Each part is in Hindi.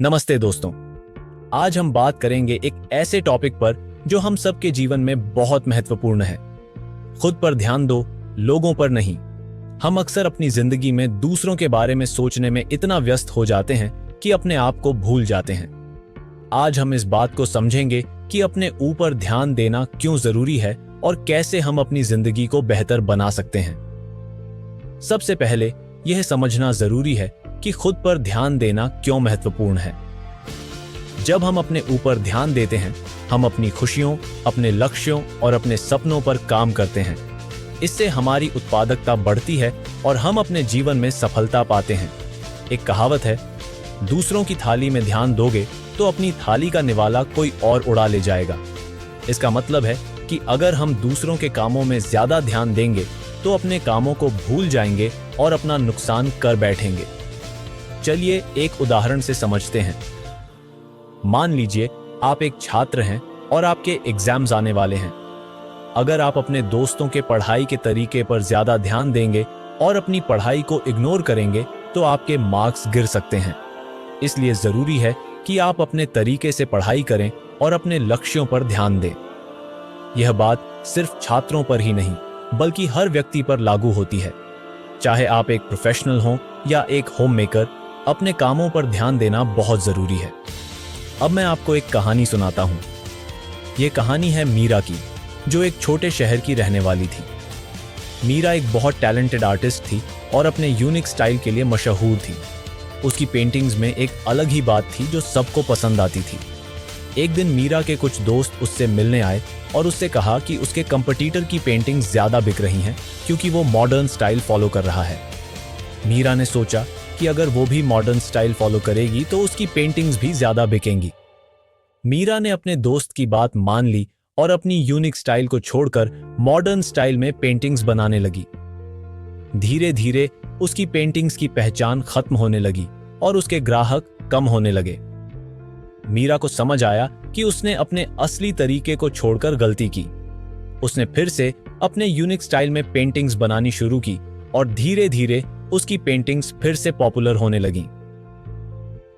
नमस्ते दोस्तों। आज हम बात करेंगे एक ऐसे टॉपिक पर जो हम सबके जीवन में बहुत महत्वपूर्ण है। खुद पर ध्यान दो, लोगों पर नहीं। हम अक्सर अपनी जिंदगी में दूसरों के बारे में सोचने में इतना व्यस्त हो जाते हैं कि अपने आप को भूल जाते हैं। आज हम इस बात को समझेंगे कि अपने ऊपर ध्यान देना क्यों जरूरी है और कैसे हम अपनी जिंदगी को बेहतर बना सकते हैं। सबसे पहले यह समझना जरूरी है कि खुद पर ध्यान देना क्यों महत्वपूर्ण है। जब हम अपने ऊपर ध्यान देते हैं, हम अपनी खुशियों, अपने लक्ष्यों और अपने सपनों पर काम करते हैं। इससे हमारी उत्पादकता बढ़ती है और हम अपने जीवन में सफलता पाते हैं। एक कहावत है, दूसरों की थाली में ध्यान दोगे तो अपनी थाली का निवाला कोई और उड़ा ले जाएगा। इसका मतलब है कि अगर हम दूसरों के कामों में ज्यादा ध्यान देंगे तो अपने कामों को भूल जाएंगे और अपना नुकसान कर बैठेंगे। चलिए एक उदाहरण से समझते हैं। मान लीजिए आप एक छात्र हैं और आपके एग्जाम्स आने वाले हैं। अगर आप अपने दोस्तों के पढ़ाई के तरीके पर ज्यादा ध्यान देंगे और अपनी पढ़ाई को इग्नोर करेंगे तो आपके मार्क्स गिर सकते हैं। इसलिए जरूरी है कि आप अपने तरीके से पढ़ाई करें और अपने लक्ष्यों पर ध्यान दें। यह बात सिर्फ छात्रों पर ही नहीं बल्कि हर व्यक्ति पर लागू होती है। चाहे आप एक प्रोफेशनल हो या एक होम मेकर, अपने कामों पर ध्यान देना बहुत जरूरी है। अब मैं आपको एक कहानी सुनाता हूं। यह कहानी है मीरा की, जो एक छोटे शहर की रहने वाली थी। मीरा एक बहुत टैलेंटेड आर्टिस्ट थी और अपने यूनिक स्टाइल के लिए मशहूर थी। उसकी पेंटिंग्स में एक अलग ही बात थी जो सबको पसंद आती थी। एक दिन मीरा के कुछ दोस्त उससे मिलने आए और उससे कहा कि उसके कंपटीटर की पेंटिंग्स ज्यादा बिक रही हैं क्योंकि वो मॉडर्न स्टाइल फॉलो कर रहा है। मीरा ने सोचा कि अगर वो भी मॉडर्न स्टाइल फॉलो करेगी तो उसकी पेंटिंग्स भी ज्यादा बिकेंगी। मीरा ने अपने दोस्त की बात मान ली और अपनी यूनिक स्टाइल को छोड़कर मॉडर्न स्टाइल में पेंटिंग्स बनाने लगी। धीरे धीरे उसकी पेंटिंग्स की पहचान खत्म होने लगी और उसके ग्राहक कम होने लगे। मीरा को समझ आया कि उसने अपने असली तरीके को छोड़कर गलती की। उसने फिर से अपने यूनिक स्टाइल में पेंटिंग्स बनानी शुरू की और धीरे धीरे उसकी पेंटिंग्स फिर से पॉपुलर होने लगीं।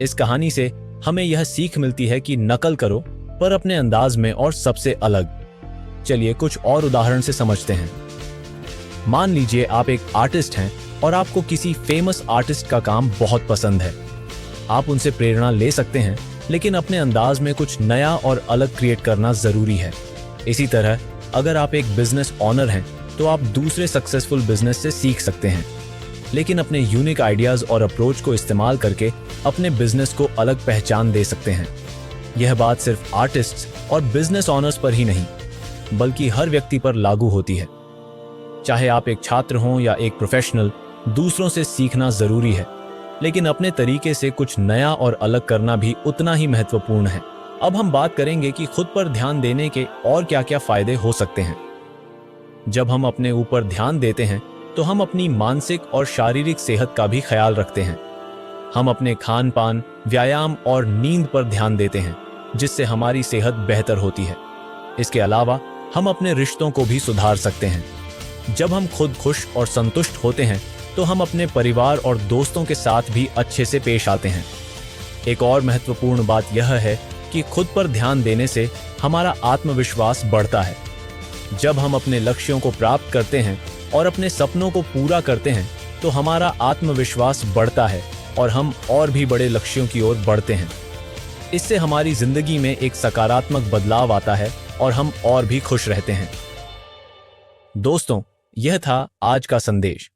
इस कहानी से हमें यह सीख मिलती है कि नकल करो पर अपने अंदाज में और सबसे अलग। चलिए कुछ और उदाहरण से समझते हैं। मान लीजिए आप एक आर्टिस्ट हैं और आपको किसी फेमस आर्टिस्ट का काम बहुत पसंद है। आप उनसे प्रेरणा ले सकते हैं, लेकिन अपने अंदाज में कुछ नया और अलग क्रिएट करना जरूरी है। इसी तरह अगर आप एक बिजनेस ऑनर हैं तो आप दूसरे सक्सेसफुल बिजनेस से सीख सकते हैं, लेकिन अपने यूनिक आइडियाज और अप्रोच को इस्तेमाल करके अपने बिजनेस को अलग पहचान दे सकते हैं। यह बात सिर्फ आर्टिस्ट्स और बिजनेस ऑनर्स पर ही नहीं बल्कि हर व्यक्ति पर लागू होती है। चाहे आप एक छात्र हों या एक प्रोफेशनल, दूसरों से सीखना जरूरी है, लेकिन अपने तरीके से कुछ नया और अलग करना भी उतना ही महत्वपूर्ण है। अब हम बात करेंगे कि खुद पर ध्यान देने के और क्या क्या फायदे हो सकते हैं। जब हम अपने ऊपर ध्यान देते हैं तो हम अपनी मानसिक और शारीरिक सेहत का भी ख्याल रखते हैं। हम अपने खान पान, व्यायाम और नींद पर ध्यान देते हैं, जिससे हमारी सेहत बेहतर होती है। इसके अलावा हम अपने रिश्तों को भी सुधार सकते हैं। जब हम खुद खुश और संतुष्ट होते हैं तो हम अपने परिवार और दोस्तों के साथ भी अच्छे से पेश आते हैं। एक और महत्वपूर्ण बात यह है कि खुद पर ध्यान देने से हमारा आत्मविश्वास बढ़ता है। जब हम अपने लक्ष्यों को प्राप्त करते हैं और अपने सपनों को पूरा करते हैं तो हमारा आत्मविश्वास बढ़ता है और हम और भी बड़े लक्ष्यों की ओर बढ़ते हैं। इससे हमारी जिंदगी में एक सकारात्मक बदलाव आता है और हम और भी खुश रहते हैं। दोस्तों, यह था आज का संदेश।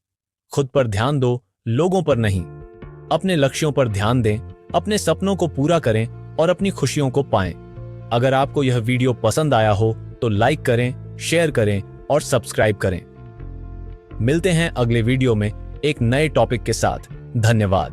खुद पर ध्यान दो, लोगों पर नहीं। अपने लक्ष्यों पर ध्यान दें, अपने सपनों को पूरा करें और अपनी खुशियों को पाएं। अगर आपको यह वीडियो पसंद आया हो तो लाइक करें, शेयर करें और सब्सक्राइब करें। मिलते हैं अगले वीडियो में एक नए टॉपिक के साथ। धन्यवाद।